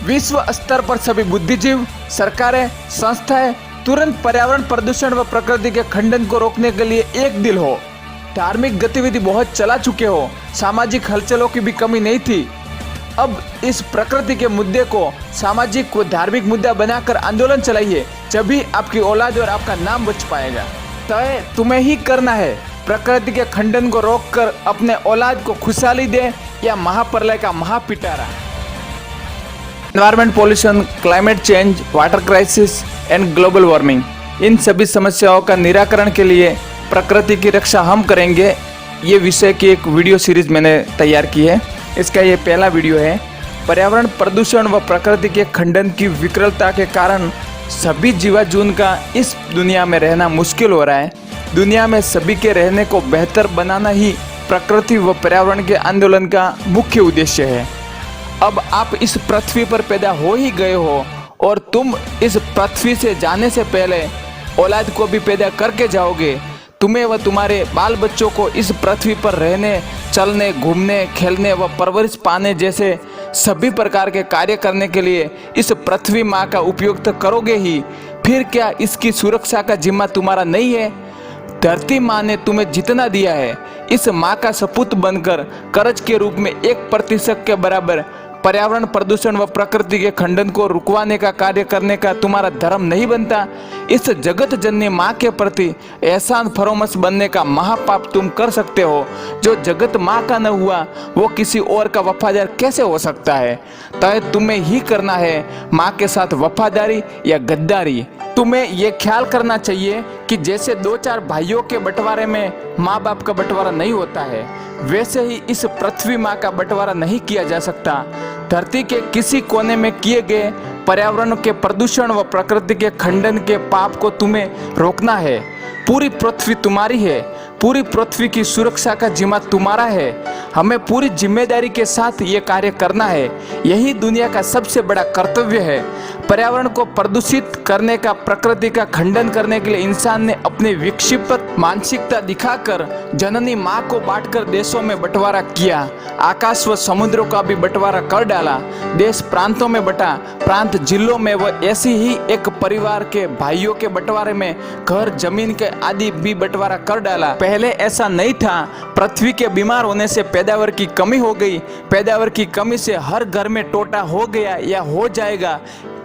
विश्व स्तर पर सभी बुद्धिजीव, सरकारें, संस्थाएं तुरंत पर्यावरण प्रदूषण व प्रकृति के खंडन को रोकने के लिए एक दिल हो। धार्मिक गतिविधि बहुत चला चुके हो, सामाजिक हलचलों की भी कमी नहीं थी। अब इस प्रकृति के मुद्दे को सामाजिक व धार्मिक मुद्दा बनाकर आंदोलन चलाइए, जभी आपकी औलाद और आपका नाम बच पाएगा। तय तुम्हें ही करना है, प्रकृति के खंडन को रोककर अपने औलाद को खुशहाली दे या महाप्रलय का महापिटारा। Environment pollution, climate change, water crisis and global warming, इन सभी समस्याओं का निराकरण के लिए प्रकृति की रक्षा हम करेंगे, ये विषय की एक वीडियो सीरीज मैंने तैयार की है। इसका ये पहला वीडियो है। पर्यावरण प्रदूषण व प्रकृति के खंडन की विकलता के कारण सभी जीवाजून का इस दुनिया में रहना मुश्किल हो रहा है। दुनिया में सभी के रहने को बेहतर बनाना ही प्रकृति व पर्यावरण के आंदोलन का मुख्य उद्देश्य है। अब आप इस पृथ्वी पर पैदा हो ही गए हो और तुम इस पृथ्वी से जाने से पहले औलाद को भी पैदा करके जाओगे। तुम्हें व तुम्हारे बाल बच्चों को इस पृथ्वी पर रहने, चलने, घूमने, खेलने व परवरिश पाने जैसे सभी प्रकार के कार्य करने के लिए इस पृथ्वी माँ का उपयोग तो करोगे ही, फिर क्या इसकी सुरक्षा का जिम्मा तुम्हारा नहीं है? धरती माँ ने तुम्हें जितना दिया है, इस माँ का सपूत बनकर कर्ज के रूप में 1% के बराबर पर्यावरण प्रदूषण व प्रकृति के खंडन को रुकवाने का कार्य करने का तुम्हारा धर्म नहीं बनता? इस जगत जननी माँ के प्रति एहसान फरोमस बनने का महापाप तुम कर सकते हो। जो जगत माँ का न हुआ वो किसी और का वफादार कैसे हो सकता है? तय तुम्हें ही करना है, माँ के साथ वफादारी या गद्दारी। तुम्हें ये ख्याल करना चाहिए कि जैसे 2-4 भाइयों के बंटवारे में माँ बाप का बंटवारा नहीं होता है, वैसे ही इस पृथ्वी माँ का बंटवारा नहीं किया जा सकता। धरती के किसी कोने में किए गए पर्यावरण के प्रदूषण व प्रकृति के खंडन के पाप को तुम्हें रोकना है। पूरी पृथ्वी तुम्हारी है, पूरी पृथ्वी की सुरक्षा का जिम्मा तुम्हारा है। हमें पूरी जिम्मेदारी के साथ ये कार्य करना है। यही दुनिया का सबसे बड़ा कर्तव्य है। पर्यावरण को प्रदूषित करने का, प्रकृति का खंडन करने के लिए इंसान ने अपनी विक्षिप्त मानसिकता दिखाकर जननी माँ को बांटकर देशों में बंटवारा किया। आकाश व समुद्रों का भी बंटवारा कर डाला। देश प्रांतों में बटा, प्रांत जिलों में, व ऐसी ही एक परिवार के भाइयों के बंटवारे में घर, जमीन के आदि भी बंटवारा कर डाला। पहले ऐसा नहीं था। पृथ्वी के बीमार होने से पैदावार की कमी हो गई। पैदावार की कमी से हर घर में टोटा हो गया या हो जाएगा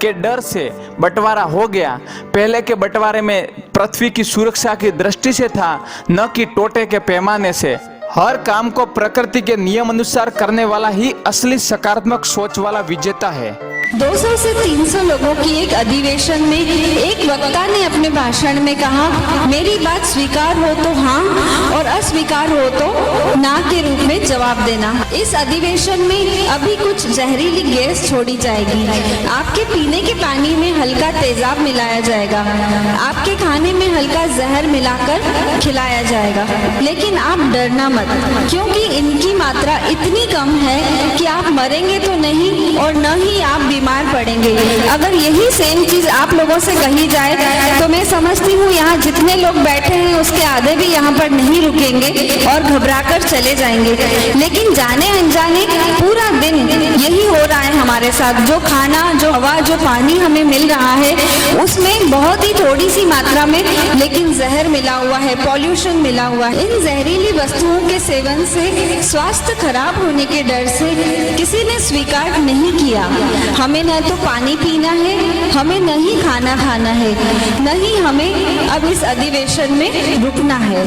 के डर से बंटवारा हो गया। पहले के बंटवारे में पृथ्वी की सुरक्षा की दृष्टि से था, न कि टोटे के पैमाने से। हर काम को प्रकृति के नियम अनुसार करने वाला ही असली सकारात्मक सोच वाला विजेता है। 200 से 300 लोगों की एक अधिवेशन में एक वक्ता ने अपने भाषण में कहा, मेरी बात स्वीकार हो तो हाँ और अस्वीकार हो तो ना के रूप में जवाब देना। इस अधिवेशन में अभी कुछ जहरीली गैस छोड़ी जाएगी। आपके पीने के पानी में हल्का तेजाब मिलाया जाएगा। आपके खाने में हल्का जहर मिलाकर खिलाया जाएगा। लेकिन आप डरना मत, क्योंकि इनकी मात्रा इतनी कम है कि आप मरेंगे तो नहीं और न ही आप बीमार पड़ेंगे। अगर यही सेम चीज आप लोगों से कही जाए तो मैं समझती हूँ यहाँ जितने लोग बैठे हैं उसके आधे भी यहाँ पर नहीं रुकेंगे और घबराकर चले जाएंगे। लेकिन जाने अनजाने पूरा दिन यही हो रहा है हमारे साथ। जो खाना, जो हवा, जो पानी हमें मिल रहा है उसमें बहुत ही थोड़ी सी मात्रा में लेकिन जहर मिला हुआ है, पॉल्यूशन मिला हुआ है। इन जहरीली वस्तुओं के सेवन से स्वास्थ्य खराब होने के डर से किसी ने स्वीकार नहीं किया। हमें न तो पानी पीना है, हमें न ही खाना खाना है, न ही हमें अब इस अधिवेशन में रुकना है।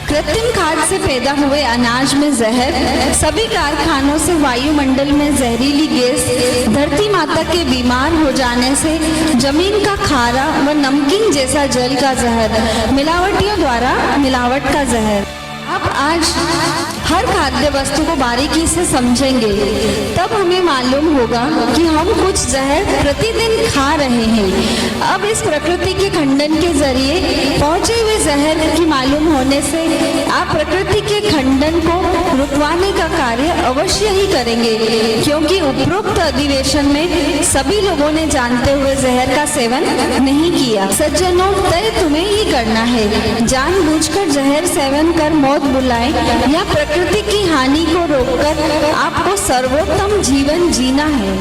कृत्रिम खाद से पैदा हुए अनाज में जहर, सभी कारखानों से वायुमंडल में जहरीली गैस, धरती माता के बीमार हो जाने से जमीन का खारा व नमकीन जैसा जल का जहर, मिलावटियों द्वारा मिलावट का जहर। अब आज हर खाद्य वस्तु को बारीकी से समझेंगे, तब हमें मालूम होगा कि हम कुछ जहर प्रतिदिन खा रहे हैं। अब इस प्रकृति के खंडन के जरिए पहुंचे हुए जहर की मालूम होने से आप प्रकृति के खंडन को रुकवाने का कार्य अवश्य ही करेंगे, क्योंकि उपरोक्त अधिवेशन में सभी लोगों ने जानते हुए जहर का सेवन नहीं किया। सज्जनों, तय तुम्हें ही करना है। जानबूझकर जहर सेवन कर मौत मत बुलाएं या प्रकृति की हानि को रोककर आपको सर्वोत्तम जीवन जीना है।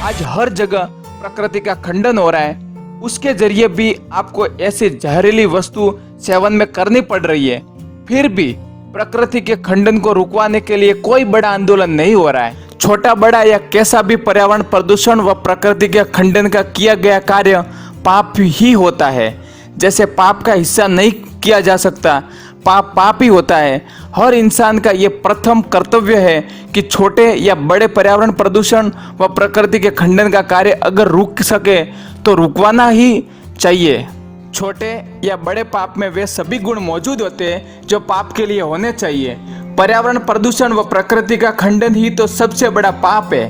आज हर जगह प्रकृति का खंडन हो रहा है, उसके जरिए भी आपको ऐसी जहरीली वस्तु सेवन में करनी पड़ रही है। फिर भी प्रकृति के खंडन को रुकवाने के लिए कोई बड़ा आंदोलन नहीं हो रहा है। छोटा बड़ा या कैसा भी पर्यावरण प्रदूषण व प्रकृति के खंडन का किया गया कार्य पाप ही होता है। जैसे पाप का हिस्सा नहीं किया जा सकता, पाप पाप ही होता है। हर इंसान का ये प्रथम कर्तव्य है कि छोटे या बड़े पर्यावरण प्रदूषण व प्रकृति के खंडन का कार्य अगर रुक सके तो रुकवाना ही चाहिए। छोटे या बड़े पाप में वे सभी गुण मौजूद होते हैं जो पाप के लिए होने चाहिए। पर्यावरण प्रदूषण व प्रकृति का खंडन ही तो सबसे बड़ा पाप है।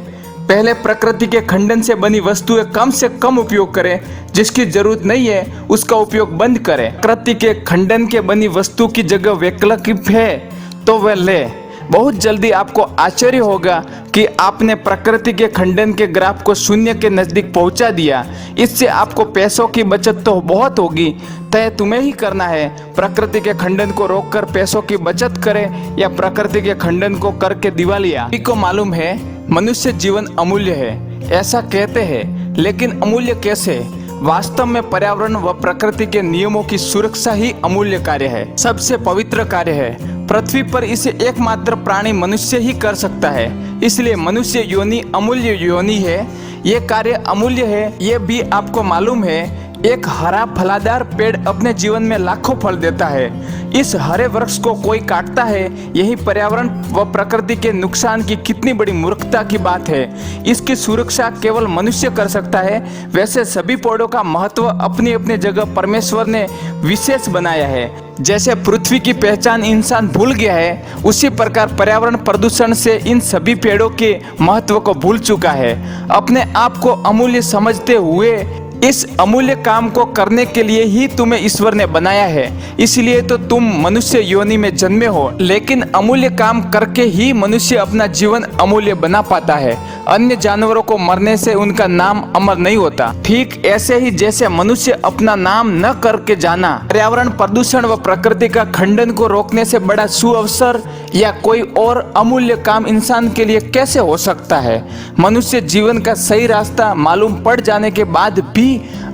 पहले प्रकृति के खंडन से बनी वस्तुएं कम से कम उपयोग करें, जिसकी जरूरत नहीं है उसका उपयोग बंद करें। प्रकृति के खंडन के बनी वस्तु की जगह वैकल्पिक है तो वह ले। बहुत जल्दी आपको आश्चर्य होगा कि आपने प्रकृति के खंडन के ग्राफ को शून्य के नजदीक पहुंचा दिया। इससे आपको पैसों की बचत तो बहुत होगी, तय तुम्हें ही करना है। प्रकृति के खंडन को रोककर पैसों की बचत करें या प्रकृति के खंडन को करके दिवालिया। सभी को मालूम है मनुष्य जीवन अमूल्य है, ऐसा कहते हैं, लेकिन अमूल्य कैसे? वास्तव में पर्यावरण व प्रकृति के नियमों की सुरक्षा ही अमूल्य कार्य है, सबसे पवित्र कार्य है। पृथ्वी पर इसे एकमात्र प्राणी मनुष्य ही कर सकता है, इसलिए मनुष्य योनि अमूल्य योनि है। ये कार्य अमूल्य है, ये भी आपको मालूम है। एक हरा फलादार पेड़ अपने जीवन में लाखों फल देता है। इस हरे वृक्ष को कोई काटता है, यही पर्यावरण व प्रकृति के नुकसान की कितनी बड़ी मूर्खता की बात है। इसकी सुरक्षा केवल मनुष्य कर सकता है। वैसे सभी पेड़ों का महत्व अपनी अपनी जगह परमेश्वर ने विशेष बनाया है। जैसे पृथ्वी की पहचान इंसान भूल गया है, उसी प्रकार पर्यावरण प्रदूषण से इन सभी पेड़ों के महत्व को भूल चुका है। अपने आप को अमूल्य समझते हुए इस अमूल्य काम को करने के लिए ही तुम्हें ईश्वर ने बनाया है, इसलिए तो तुम मनुष्य योनि में जन्मे हो। लेकिन अमूल्य काम करके ही मनुष्य अपना जीवन अमूल्य बना पाता है। अन्य जानवरों को मरने से उनका नाम अमर नहीं होता। ठीक ऐसे ही जैसे मनुष्य अपना नाम न करके जाना, पर्यावरण प्रदूषण व प्रकृति का खंडन को रोकने से बड़ा सुअवसर या कोई और अमूल्य काम इंसान के लिए कैसे हो सकता है। मनुष्य जीवन का सही रास्ता मालूम पड़ जाने के बाद भी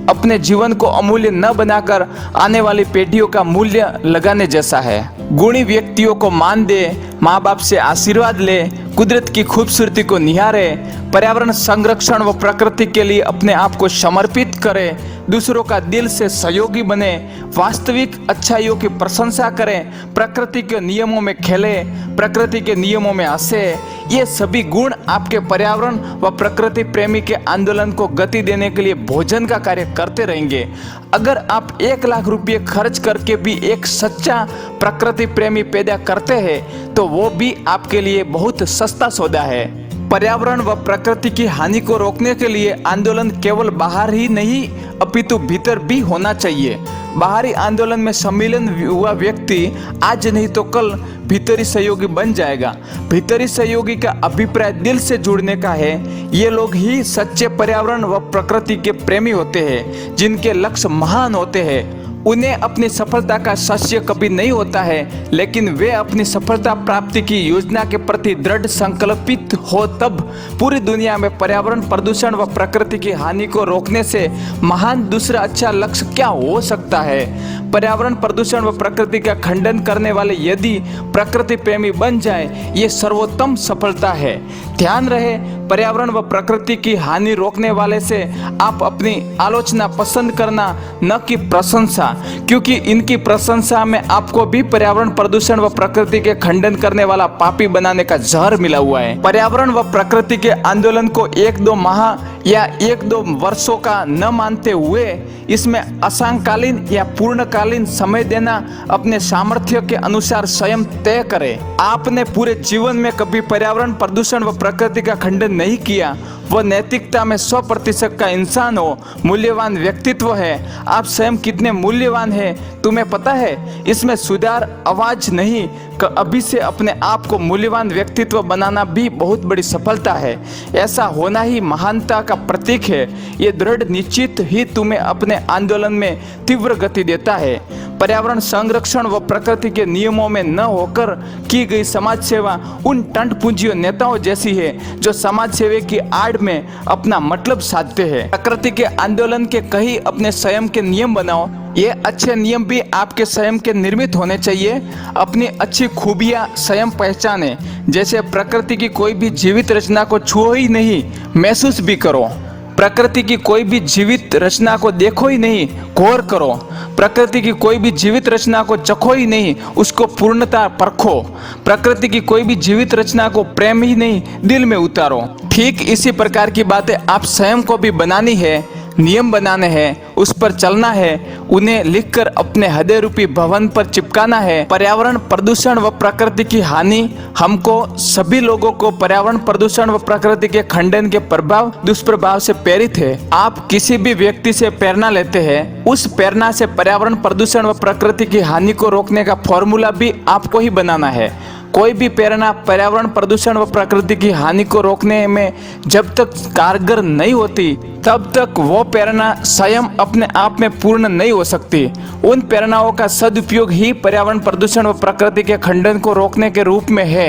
अपने जीवन को अमूल्य न बनाकर आने वाली पीढ़ियों का मूल्य लगाने जैसा है। गुणी व्यक्तियों को मान दे, माँ बाप से आशीर्वाद ले, कुदरत की खूबसूरती को निहारे, पर्यावरण संरक्षण व प्रकृति के लिए अपने आप को समर्पित करे, दूसरों का दिल से सहयोगी बने, वास्तविक अच्छाइयों की प्रशंसा करें, प्रकृति के नियमों में खेले, प्रकृति के नियमों में हंसे। ये सभी गुण आपके पर्यावरण व प्रकृति प्रेमी के आंदोलन को गति देने के लिए भोजन का कार्य करते रहेंगे। अगर आप 1 लाख रुपये खर्च करके भी एक सच्चा प्रकृति प्रेमी पैदा करते हैं तो वो भी आपके लिए बहुत सस्ता सौदा है। पर्यावरण व प्रकृति की हानि को रोकने के लिए आंदोलन केवल बाहर ही नहीं अपितु भीतर भी होना चाहिए। बाहरी आंदोलन में सम्मिलन हुआ व्यक्ति आज नहीं तो कल भीतरी सहयोगी बन जाएगा। भीतरी सहयोगी का अभिप्राय दिल से जुड़ने का है। ये लोग ही सच्चे पर्यावरण व प्रकृति के प्रेमी होते हैं, जिनके लक्ष्य महान होते हैं। उन्हें अपनी सफलता का शस्य कभी नहीं होता है, लेकिन वे अपनी सफलता प्राप्ति की योजना के प्रति दृढ़ संकल्पित हो तब पूरी दुनिया में पर्यावरण प्रदूषण व प्रकृति की हानि को रोकने से महान दूसरा अच्छा लक्ष्य क्या हो सकता है। पर्यावरण प्रदूषण व प्रकृति का खंडन करने वाले यदि प्रकृति प्रेमी बन जाए, ये सर्वोत्तम सफलता है। ध्यान रहे, पर्यावरण व प्रकृति की हानि रोकने वाले से आप अपनी आलोचना पसंद करना, न कि प्रशंसा, क्योंकि इनकी प्रशंसा में आपको भी पर्यावरण प्रदूषण व प्रकृति के खंडन करने वाला पापी बनाने का जहर मिला हुआ है। पर्यावरण व प्रकृति के आंदोलन को 1-2 माह या 1-2 वर्षों का न मानते हुए इसमें असांकालीन या पूर्णकालीन समय देना अपने सामर्थ्य के अनुसार स्वयं तय करें। आपने पूरे जीवन में कभी पर्यावरण प्रदूषण व प्रकृति का खंडन नहीं किया, वह नैतिकता में 100% का इंसान हो, मूल्यवान व्यक्तित्व है। आप स्वयं कितने मूल्यवान हैं तुम्हें पता है। इसमें सुधार आवाज नहीं, अभी से अपने आप को मूल्यवान व्यक्तित्व बनाना भी बहुत बड़ी सफलता है। ऐसा होना ही महानता का प्रतीक है। ये दृढ़ निश्चित ही तुम्हें अपने आंदोलन में तीव्र गति देता है। पर्यावरण संरक्षण व प्रकृति के नियमों में न होकर की गई समाज सेवा उन टंट पूंजियों नेताओं जैसी है जो समाज सेवा की आड़ में अपना मतलब साधते हैं। प्रकृति के आंदोलन के कहीं अपने स्वयं के नियम बनाओ। ये अच्छे नियम भी आपके स्वयं के निर्मित होने चाहिए। अपनी अच्छी खूबियां स्वयं पहचाने, जैसे प्रकृति की कोई भी जीवित रचना को छुओ ही नहीं, महसूस भी करो। प्रकृति की कोई भी जीवित रचना को देखो ही नहीं, गौर करो। प्रकृति की कोई भी जीवित रचना को चखो ही नहीं, उसको पूर्णता परखो। प्रकृति की कोई भी जीवित रचना को प्रेम ही नहीं, दिल में उतारो। ठीक इसी प्रकार की बातें आप स्वयं को भी बनानी है, नियम बनाने हैं, उस पर चलना है, उन्हें लिखकर अपने हृदय रूपी भवन पर चिपकाना है। पर्यावरण प्रदूषण व प्रकृति की हानि हमको सभी लोगों को पर्यावरण प्रदूषण व प्रकृति के खंडन के प्रभाव दुष्प्रभाव से प्रेरित है। आप किसी भी व्यक्ति से प्रेरणा लेते हैं, उस प्रेरणा से पर्यावरण प्रदूषण व प्रकृति की हानि को रोकने का फॉर्मूला भी आपको ही बनाना है। कोई भी प्रेरणा पर्यावरण प्रदूषण व प्रकृति की हानि को रोकने में जब तक कारगर नहीं होती, तब तक वो प्रेरणा स्वयं अपने आप में पूर्ण नहीं हो सकती। उन प्रेरणाओं का सदुपयोग ही पर्यावरण प्रदूषण व प्रकृति के खंडन को रोकने के रूप में है।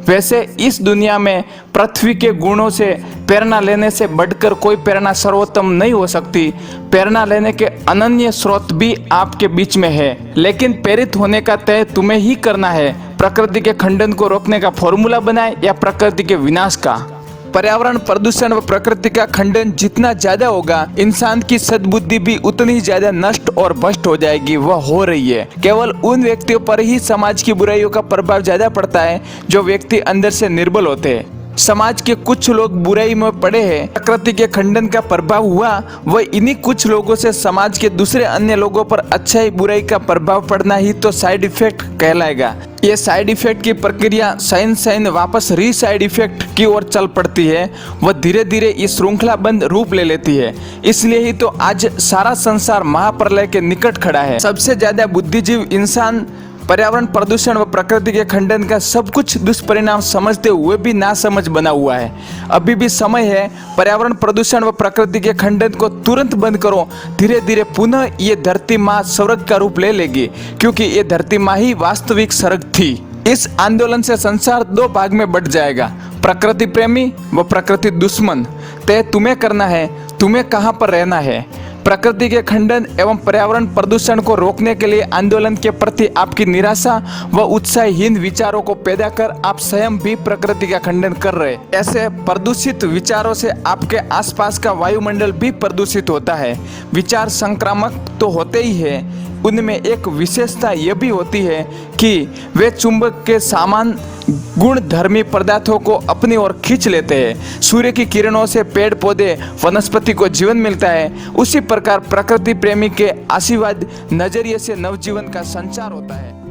वैसे इस दुनिया में पृथ्वी के गुणों से प्रेरणा लेने से बढ़कर कोई प्रेरणा सर्वोत्तम नहीं हो सकती। प्रेरणा लेने के अनन्य स्रोत भी आपके बीच में है, लेकिन प्रेरित होने का तय तुम्हें ही करना है। प्रकृति के खंडन को रोकने का फॉर्मूला बनाए या प्रकृति के विनाश का। पर्यावरण प्रदूषण व प्रकृति का खंडन जितना ज्यादा होगा, इंसान की सद्बुद्धि भी उतनी ही ज्यादा नष्ट और भ्रष्ट हो जाएगी। वह हो रही है। केवल उन व्यक्तियों पर ही समाज की बुराइयों का प्रभाव ज्यादा पड़ता है जो व्यक्ति अंदर से निर्बल होते हैं। समाज के कुछ लोग बुराई में पड़े हैं, प्रकृति के खंडन का प्रभाव हुआ, वह इन्हीं कुछ लोगों से समाज के दूसरे अन्य लोगों पर अच्छाई बुराई का प्रभाव पड़ना ही तो साइड इफेक्ट कहलाएगा। ये साइड इफेक्ट की प्रक्रिया साइन वापस री साइड इफेक्ट की ओर चल पड़ती है। वह धीरे धीरे ये श्रृंखलाबंद रूप ले लेती है। इसलिए ही तो आज सारा संसार महाप्रलय के निकट खड़ा है। सबसे ज्यादा बुद्धिजीव इंसान पर्यावरण प्रदूषण व प्रकृति के खंडन का सब कुछ दुष्परिणाम समझते हुए भी नासमझ बना हुआ है। अभी भी समय है। पर्यावरण प्रदूषण व प्रकृति के खंडन को तुरंत बंद करो। धीरे धीरे पुनः ये धरती माँ स्वर्ग का रूप ले लेगी, क्योंकि ये धरती माँ ही वास्तविक स्वर्ग थी। इस आंदोलन से संसार दो भाग में बंट जाएगा, प्रकृति प्रेमी व प्रकृति दुश्मन। तय तुम्हें करना है, तुम्हें कहाँ पर रहना है। प्रकृति के खंडन एवं पर्यावरण प्रदूषण को रोकने के लिए आंदोलन के प्रति आपकी निराशा व उत्साहहीन विचारों को पैदा कर आप स्वयं भी प्रकृति का खंडन कर रहे। ऐसे प्रदूषित विचारों से आपके आसपास का वायुमंडल भी प्रदूषित होता है। विचार संक्रामक तो होते ही है, उनमें एक विशेषता यह भी होती है कि वे चुंबक के समान गुणधर्मी पदार्थों को अपनी ओर खींच लेते हैं। सूर्य की किरणों से पेड़ पौधे वनस्पति को जीवन मिलता है, उसी प्रकार प्रकृति प्रेमी के आशीर्वाद नजरिए से नवजीवन का संचार होता है।